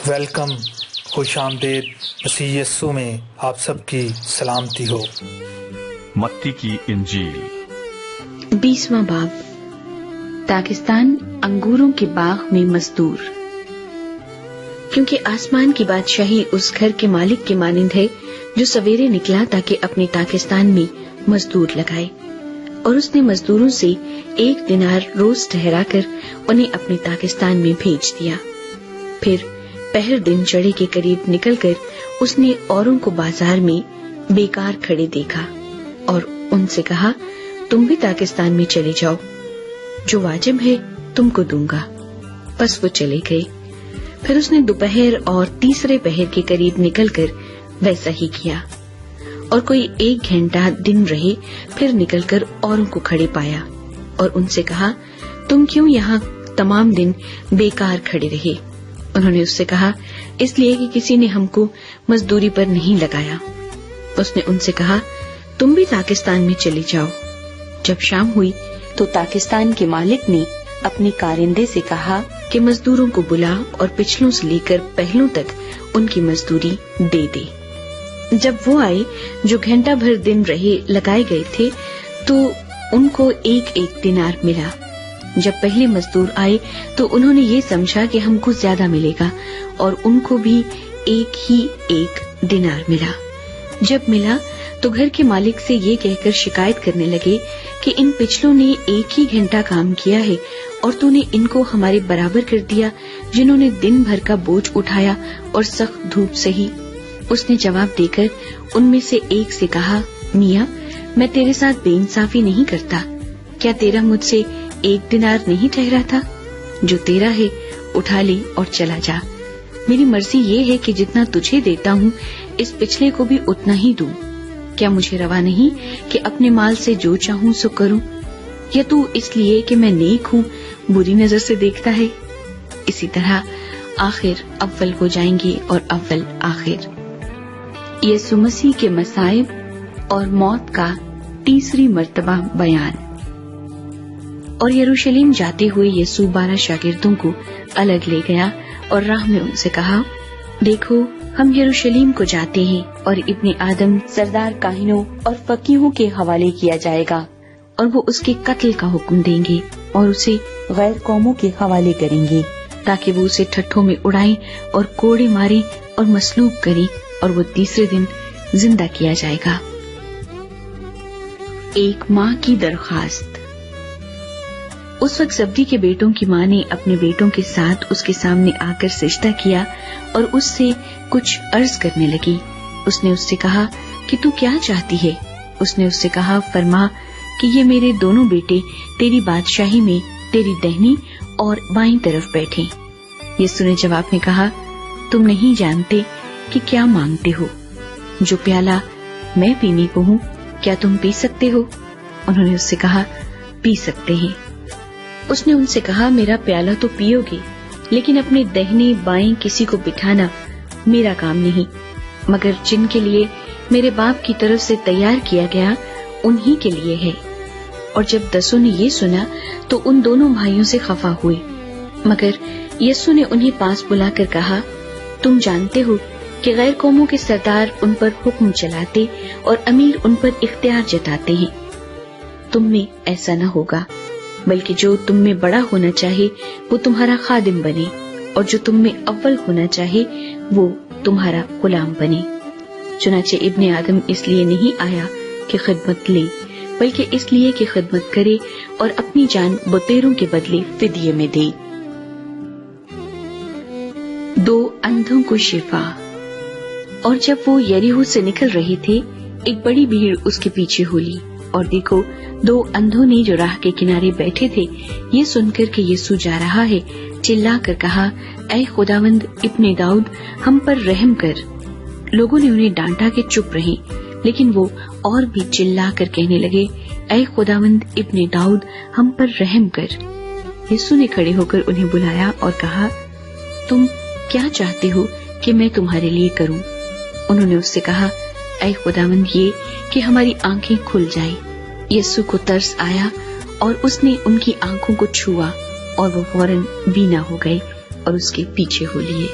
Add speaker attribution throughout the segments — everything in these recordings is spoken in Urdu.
Speaker 1: ویلکم، خوش آمدید۔ مسیح یسوع میں آپ سب کی سلامتی ہو۔
Speaker 2: متی کی انجیل
Speaker 3: 20واں باب، پاکستان انگوروں کے باغ میں مزدور۔ کیونکہ آسمان کی بادشاہی اس گھر کے مالک کے مانند ہے جو سویرے نکلا تاکہ اپنے پاکستان میں مزدور لگائے، اور اس نے مزدوروں سے 1 دینار روز ٹھہرا کر انہیں اپنے پاکستان میں بھیج دیا۔ پھر پہر دن چڑھے کے قریب نکل کر اس نے اوروں کو بازار میں بیکار کھڑے دیکھا اور ان سے کہا، تم بھی پاکستان میں چلے جاؤ، جو واجب ہے تم کو دوں گا۔ پس وہ چلے گئے۔ پھر اس نے دوپہر اور تیسرے پہر کے قریب نکل کر ویسا ہی کیا، اور کوئی 1 گھنٹہ دن رہے، پھر نکل کر اوروں کو کھڑے پایا اور ان سے کہا، تم کیوں یہاں تمام دن بیکار کھڑے رہے؟ انہوں نے اس سے کہا، اس لیے کہ کسی نے ہم کو مزدوری پر نہیں لگایا۔ اس نے ان سے کہا، تم بھی پاکستان میں چلے جاؤ۔ جب شام ہوئی تو پاکستان کے مالک نے اپنے کارندے سے کہا کہ مزدوروں کو بلا اور پچھلوں سے لے کر پہلوں تک ان کی مزدوری دے دے۔ جب وہ آئے جو گھنٹہ بھر دن رہے لگائے گئے تھے تو ان کو 1 دینار ملا۔ جب پہلے مزدور آئے تو انہوں نے یہ سمجھا کہ ہم کو زیادہ ملے گا، اور ان کو بھی 1 دینار ملا۔ جب ملا تو گھر کے مالک سے یہ کہہ کر شکایت کرنے لگے کہ ان پچھلوں نے 1 ہی گھنٹہ کام کیا ہے اور تو نے ان کو ہمارے برابر کر دیا جنہوں نے دن بھر کا بوجھ اٹھایا اور سخت دھوپ سہی۔ اس نے جواب دے کر ان میں سے ایک سے کہا، میاں، میں تیرے ساتھ بے انصافی نہیں کرتا۔ کیا تیرا مجھ سے 1 دینار نہیں ٹھہرا تھا؟ جو تیرا ہے اٹھا لے اور چلا جا۔ میری مرضی یہ ہے کہ جتنا تجھے دیتا ہوں اس پچھلے کو بھی اتنا ہی دوں۔ کیا مجھے روا نہیں کہ اپنے مال سے جو چاہوں سو کروں؟ یا تو اس لیے کہ میں نیک ہوں بری نظر سے دیکھتا ہے؟ اسی طرح آخر اول ہو جائیں گے اور اول آخر۔ یسوع مسیح کے مصائب اور موت کا تیسری مرتبہ بیان۔ اور یروشلم جاتے ہوئے یسوع 12 شاگردوں کو الگ لے گیا اور راہ میں ان سے کہا، دیکھو ہم یروشلم کو جاتے ہیں، اور ابن آدم سردار کاہنوں اور فقیہوں کے حوالے کیا جائے گا، اور وہ اس کے قتل کا حکم دیں گے اور اسے غیر قوموں کے حوالے کریں گے تاکہ وہ اسے ٹھٹھوں میں اڑائیں اور کوڑے ماریں اور مصلوب کریں، اور وہ تیسرے دن زندہ کیا جائے گا۔ ایک ماں کی درخواست۔ اس وقت زبدی کے بیٹوں کی ماں نے اپنے بیٹوں کے ساتھ اس کے سامنے آ کر سجدہ کیا اور اس سے کچھ عرض کرنے لگی۔ اس نے اس سے کہا کہ تو کیا چاہتی ہے؟ اس نے اس سے کہا، فرما کہ یہ میرے دونوں بیٹے تیری بادشاہی میں تیری دہنی اور بائیں طرف بیٹھیں۔ یسوع نے جواب میں کہا، تم نہیں جانتے کہ کیا مانگتے ہو۔ جو پیالہ میں پینے کو ہوں کیا تم پی سکتے ہو؟ انہوں نے اس سے کہا، پی سکتے ہیں۔ اس نے ان سے کہا، میرا پیالہ تو پیو گے، لیکن اپنے دہنے بائیں کسی کو بٹھانا میرا کام نہیں، مگر جن کے لیے میرے باپ کی طرف سے تیار کیا گیا انہی کے لیے ہے۔ اور جب 10 نے یہ سنا تو ان دونوں بھائیوں سے خفا ہوئے، مگر یسوع نے انہیں پاس بلا کر کہا، تم جانتے ہو کہ غیر قوموں کے سردار ان پر حکم چلاتے اور امیر ان پر اختیار جتاتے ہیں۔ تم میں ایسا نہ ہوگا، بلکہ جو تم میں بڑا ہونا چاہے وہ تمہارا خادم بنے، اور جو تم میں اول ہونا چاہے وہ تمہارا غلام بنے۔ چنانچہ ابن آدم اس لیے نہیں آیا کہ خدمت لے، بلکہ اس لیے کہ خدمت کرے اور اپنی جان بتیروں کے بدلے فدیے میں دے۔ 2 اندھوں کو شفا۔ اور جب وہ یریحو سے نکل رہے تھے، ایک بڑی بھیڑ اس کے پیچھے ہو لی، اور دیکھو 2 اندھوں نے جو راہ کے کنارے بیٹھے تھے یہ سن کر کہ یسوع جا رہا ہے، چلا کر کہا، اے خداوند ابن داؤد ہم پر رحم کر۔ لوگوں نے انہیں ڈانٹا کہ چپ رہیں، لیکن وہ اور بھی چلا کر کہنے لگے، اے خداوند ابن داؤد ہم پر رحم کر۔ یسوع نے کھڑے ہو کر انہیں بلایا اور کہا، تم کیا چاہتے ہو کہ میں تمہارے لیے کروں؟ انہوں نے اس سے کہا، اے خداوند یہ کہ ہماری آنکھیں کھل جائیں۔ یسوع کو ترس آیا اور اس نے ان کی آنکھوں کو چھوا اور وہ فوراً بینا ہو گئے اور اس کے پیچھے ہو لیے۔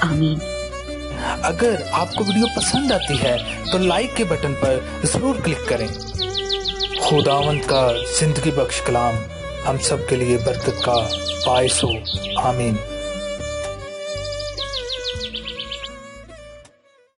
Speaker 3: آمین۔
Speaker 1: اگر آپ کو ویڈیو پسند آتی ہے تو لائک کے بٹن پر ضرور کلک کریں۔ خداوند کا زندگی بخش کلام ہم سب کے لیے برکت کا باعث ہو، آمین۔